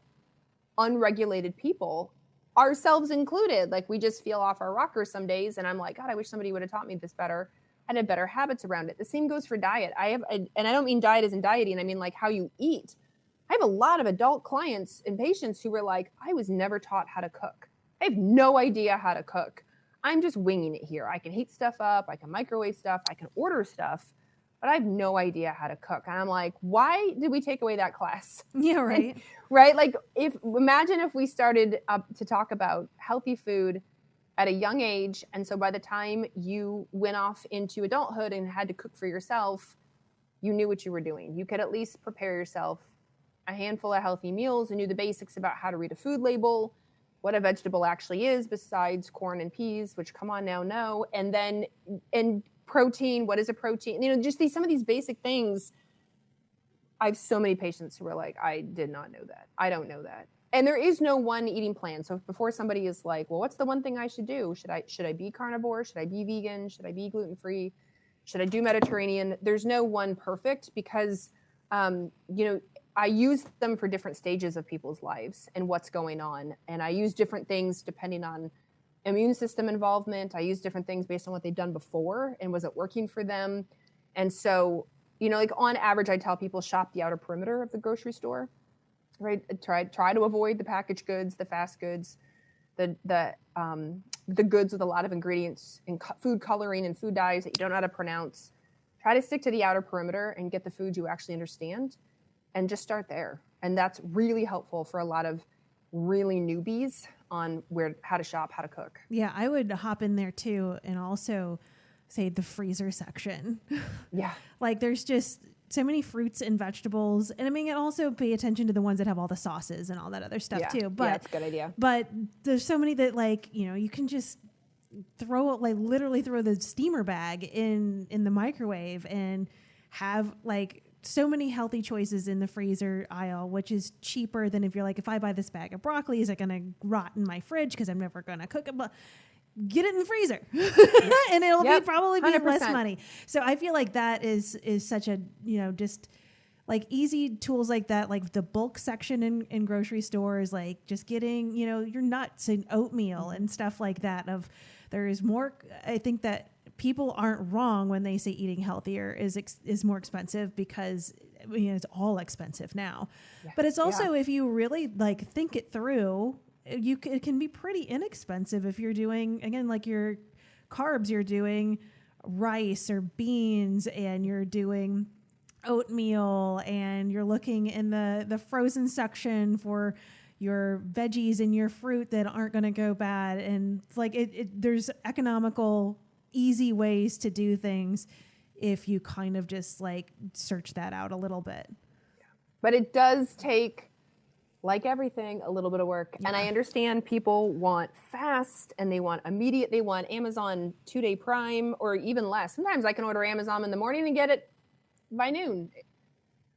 unregulated people, ourselves included. Like we just feel off our rocker some days. And I'm like, God, I wish somebody would have taught me this better. I'd have better habits around it. The same goes for diet. And I don't mean diet as in dieting. I mean like how you eat. I have a lot of adult clients and patients who were like, I was never taught how to cook. I have no idea how to cook. I'm just winging it here. I can heat stuff up. I can microwave stuff. I can order stuff, but I have no idea how to cook. And I'm like, why did we take away that class? Yeah, right. And, right. Like imagine if we started to talk about healthy food at a young age. And so by the time you went off into adulthood and had to cook for yourself, you knew what you were doing. You could at least prepare yourself a handful of healthy meals and knew the basics about how to read a food label, what a vegetable actually is besides corn and peas, which come on now, no. And then, and protein, what is a protein? Just some of these basic things. I have so many patients who are like, I did not know that. I don't know that. And there is no one eating plan. So before somebody is like, well, what's the one thing I should do? Should I be carnivore? Should I be vegan? Should I be gluten-free? Should I do Mediterranean? There's no one perfect, because, I use them for different stages of people's lives and what's going on. And I use different things depending on immune system involvement. I use different things based on what they've done before and was it working for them. And so, like on average, I tell people shop the outer perimeter of the grocery store, right? Try to avoid the packaged goods, the fast goods, the goods with a lot of ingredients and food coloring and food dyes that you don't know how to pronounce. Try to stick to the outer perimeter and get the foods you actually understand. And just start there. And that's really helpful for a lot of really newbies on how to shop, how to cook. Yeah, I would hop in there too, and also say the freezer section. Yeah. Like there's just so many fruits and vegetables. And I mean, and also pay attention to the ones that have all the sauces and all that other stuff too. But that's a good idea. But there's so many that you can just literally throw the steamer bag in the microwave and have so many healthy choices in the freezer aisle, which is cheaper than if you're like, if I buy this bag of broccoli, is it going to rot in my fridge because I'm never going to cook it? But get it in the freezer and it'll be probably be 100%. less money. So I feel like that is such a, just like easy tools like that, like the bulk section in grocery stores, like just getting, your nuts and oatmeal and stuff like that. There is more. I think that people aren't wrong when they say eating healthier is more expensive, because it's all expensive now. Yeah. But it's also, if you really like think it through, it can be pretty inexpensive if you're doing, again, like your carbs, you're doing rice or beans, and you're doing oatmeal, and you're looking in the frozen section for your veggies and your fruit that aren't going to go bad. And it's like there's economical, easy ways to do things if you kind of just like search that out a little bit. But it does take, like everything, a little bit of work. Yeah. And I understand people want fast and they want immediate. They want Amazon 2-day Prime or even less. Sometimes I can order Amazon in the morning and get it by noon.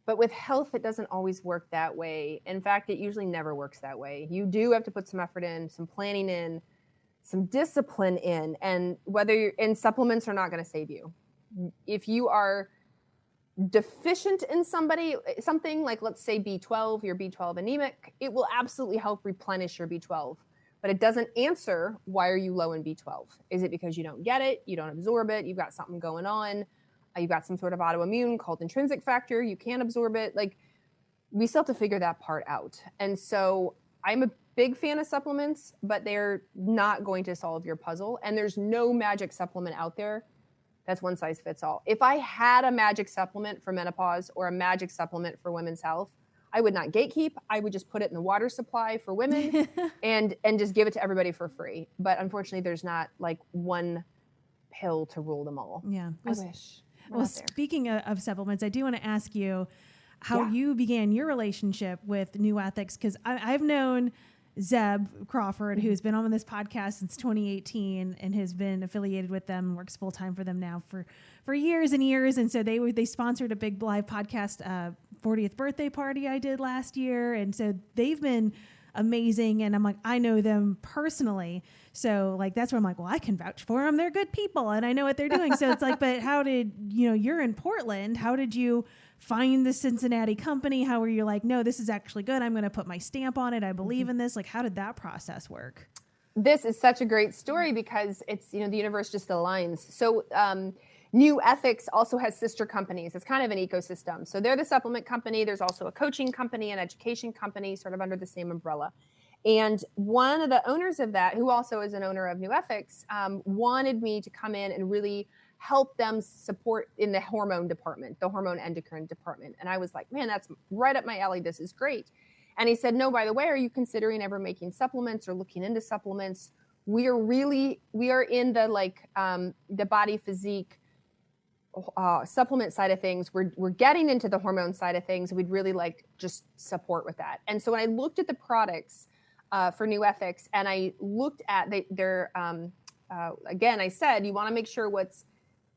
But with health, it doesn't always work that way. In fact, it usually never works that way. You do have to put some effort in, some planning in, some discipline in, and supplements are not going to save you. If you are deficient in something like, let's say B12, you're B12 anemic, it will absolutely help replenish your B12. But it doesn't answer, why are you low in B12? Is it because you don't get it? You don't absorb it? You've got something going on? You've got some sort of autoimmune called intrinsic factor. You can't absorb it. Like, we still have to figure that part out. And so I'm a big fan of supplements, but they're not going to solve your puzzle. And there's no magic supplement out there that's one size fits all. If I had a magic supplement for menopause or a magic supplement for women's health, I would not gatekeep. I would just put it in the water supply for women and just give it to everybody for free. But unfortunately, there's not like one pill to rule them all. Yeah. I wish. Well, speaking of supplements, I do want to ask you how you began your relationship with NuEthix, because I've known Zeb Crawford, who's been on this podcast since 2018 and has been affiliated with them, works full time for them now for years and years. And so they sponsored a big live podcast 40th birthday party I did last year, and so they've been amazing. And I'm like, I know them personally. So like, that's where I'm like, well, I can vouch for them. They're good people and I know what they're doing. So it's like, but how did, you're in Portland. How did you find the Cincinnati company? How were you like, no, this is actually good. I'm going to put my stamp on it. I believe in this. Like, how did that process work? This is such a great story because it's, the universe just aligns. So, NuEthix also has sister companies. It's kind of an ecosystem. So they're the supplement company. There's also a coaching company, an education company, sort of under the same umbrella. And one of the owners of that, who also is an owner of NuEthix, wanted me to come in and really help them support in the hormone department, the hormone endocrine department. And I was like, man, that's right up my alley. This is great. And he said, no, by the way, are you considering ever making supplements or looking into supplements? We are in the body physique supplement side of things. We're getting into the hormone side of things. We'd really like just support with that. And so when I looked at the products for NuEthix, and I looked at their again, I said you want to make sure what's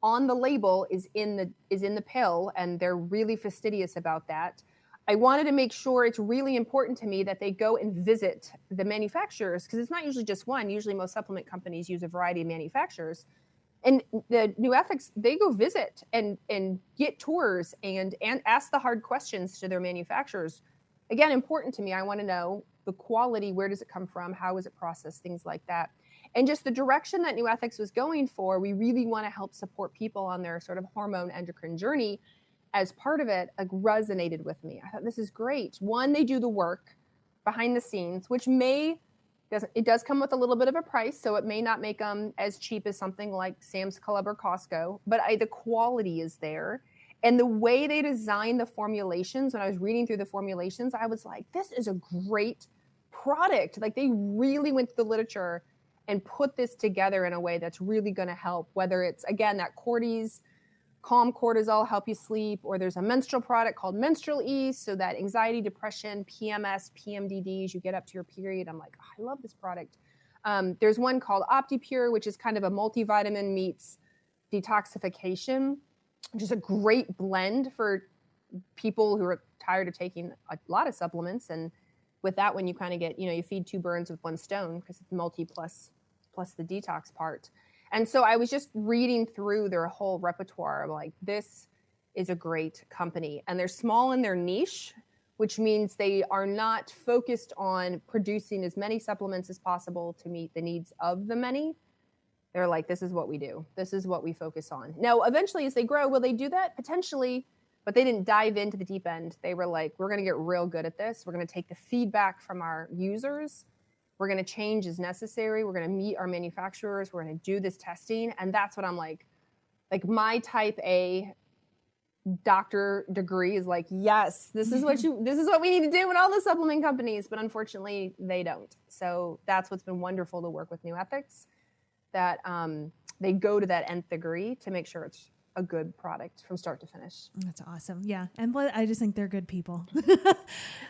on the label is in the pill, and they're really fastidious about that. I wanted to make sure, it's really important to me that they go and visit the manufacturers, because it's not usually just one. Usually most supplement companies use a variety of manufacturers. And the NuEthix, they go visit and get tours and ask the hard questions to their manufacturers. Again, important to me. I want to know the quality. Where does it come from? How is it processed? Things like that. And just the direction that NuEthix was going for, we really want to help support people on their sort of hormone endocrine journey. As part of it, resonated with me. I thought, this is great. One, they do the work behind the scenes, which it does come with a little bit of a price, so it may not make them as cheap as something like Sam's Club or Costco, but the quality is there. And the way they design the formulations, when I was reading through the formulations, I was like, this is a great product. Like, they really went to the literature and put this together in a way that's really going to help, whether it's, again, that calm cortisol, help you sleep, or there's a menstrual product called Menstrual Ease, so that anxiety, depression, PMS, PMDDs, you get up to your period. I'm like, oh, I love this product. There's one called OptiPure, which is kind of a multivitamin meets detoxification, which is a great blend for people who are tired of taking a lot of supplements. And with that one, you kind of get, you feed two birds with one stone, because it's multi plus plus the detox part. And so I was just reading through their whole repertoire. I'm like, this is a great company. And they're small in their niche, which means they are not focused on producing as many supplements as possible to meet the needs of the many. They're like, this is what we do. This is what we focus on. Now, eventually, as they grow, will they do that? Potentially, but they didn't dive into the deep end. They were like, we're going to get real good at this. We're going to take the feedback from our users. We're going to change as necessary. We're going to meet our manufacturers. We're going to do this testing. And that's what I'm like my type A doctor degree is like, yes, this is what we need to do in all the supplement companies. But unfortunately, they don't. So that's what's been wonderful to work with NuEthix, that they go to that nth degree to make sure it's a good product from start to finish. That's awesome. Yeah. And I just think they're good people.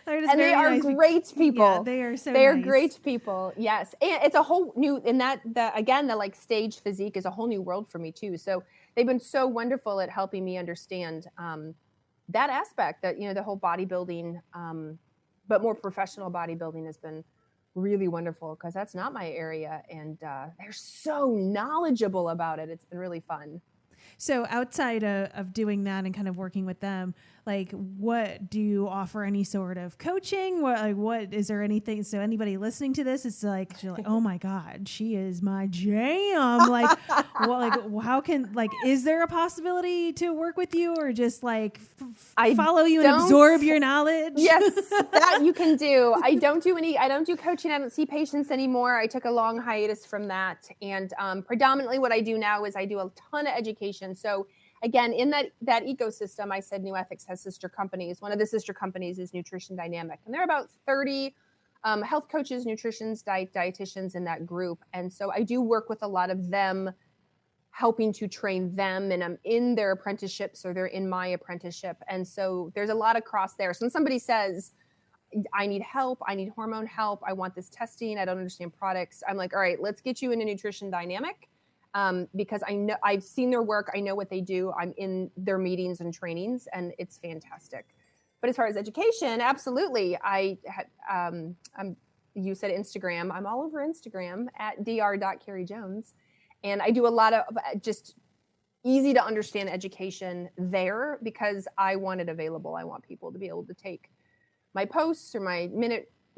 They are great people. Yeah, they are so They are nice. great people. Yes. And it's a whole new, and that again, the like stage physique is a whole new world for me too. So they've been so wonderful at helping me understand that aspect, that, the whole bodybuilding, but more professional bodybuilding has been really wonderful, because that's not my area. And they're so knowledgeable about it. It's been really fun. So outside of doing that and kind of working with them, like, what do you offer? Any sort of coaching? What is there anything? So anybody listening to this, it's like, she's like, oh my God, she is my jam. Like, how can, is there a possibility to work with you, or just follow you and absorb your knowledge? Yes, that you can do. I don't do coaching. I don't see patients anymore. I took a long hiatus from that. And predominantly what I do now is I do a ton of education. So again, in that ecosystem, I said NuEthix has sister companies. One of the sister companies is Nutrition Dynamic. And there are about 30 health coaches, nutritionists, dietitians in that group. And so I do work with a lot of them, helping to train them. And I'm in their apprenticeships, or they're in my apprenticeship. And so there's a lot of cross there. So when somebody says, I need help, I need hormone help, I want this testing, I don't understand products, I'm like, all right, let's get you into Nutrition Dynamic. Because I know, I've seen their work, I know what they do, I'm in their meetings and trainings, and it's fantastic. But as far as education, absolutely. You said Instagram. I'm all over Instagram at dr.carriejones. And I do a lot of just easy to understand education there, because I want it available. I want people to be able to take my posts or my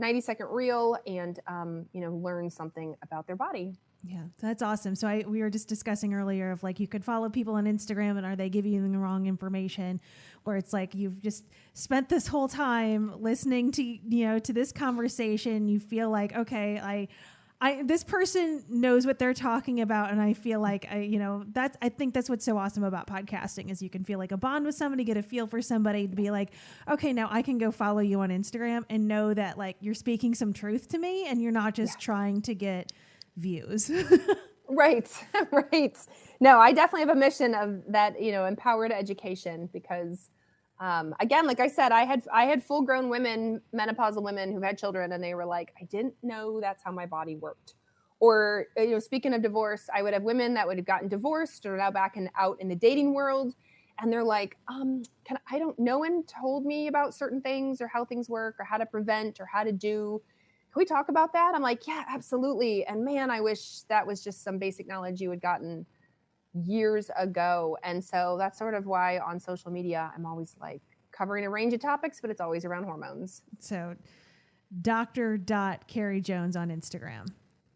90-second reel and, learn something about their body. Yeah, that's awesome. So we were just discussing earlier of you could follow people on Instagram, and are they giving you the wrong information, or it's like you've just spent this whole time listening to, to this conversation. You feel like, okay, this person knows what they're talking about. And I feel like, I think that's what's so awesome about podcasting, is you can feel like a bond with somebody, get a feel for somebody, to be like, okay, now I can go follow you on Instagram and know that you're speaking some truth to me, and you're not just trying to get views. Right. No, I definitely have a mission of that, empowered education, because again, like I said, I had full grown women, menopausal women who've had children, and they were like, I didn't know that's how my body worked. Or, speaking of divorce, I would have women that would have gotten divorced or now back out in the dating world. And they're like, no one told me about certain things, or how things work, or how to prevent, or how to do. Can we talk about that? I'm like, yeah, absolutely. And man, I wish that was just some basic knowledge you had gotten years ago. And so that's sort of why on social media, I'm always covering a range of topics, but it's always around hormones. So Dr. Jones on Instagram.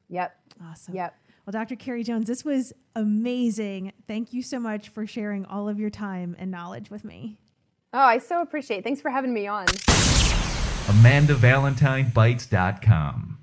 Yep. Awesome. Yep. Well, Dr. Carrie Jones, this was amazing. Thank you so much for sharing all of your time and knowledge with me. Oh, I so appreciate it. Thanks for having me on. AmandaValentineBites.com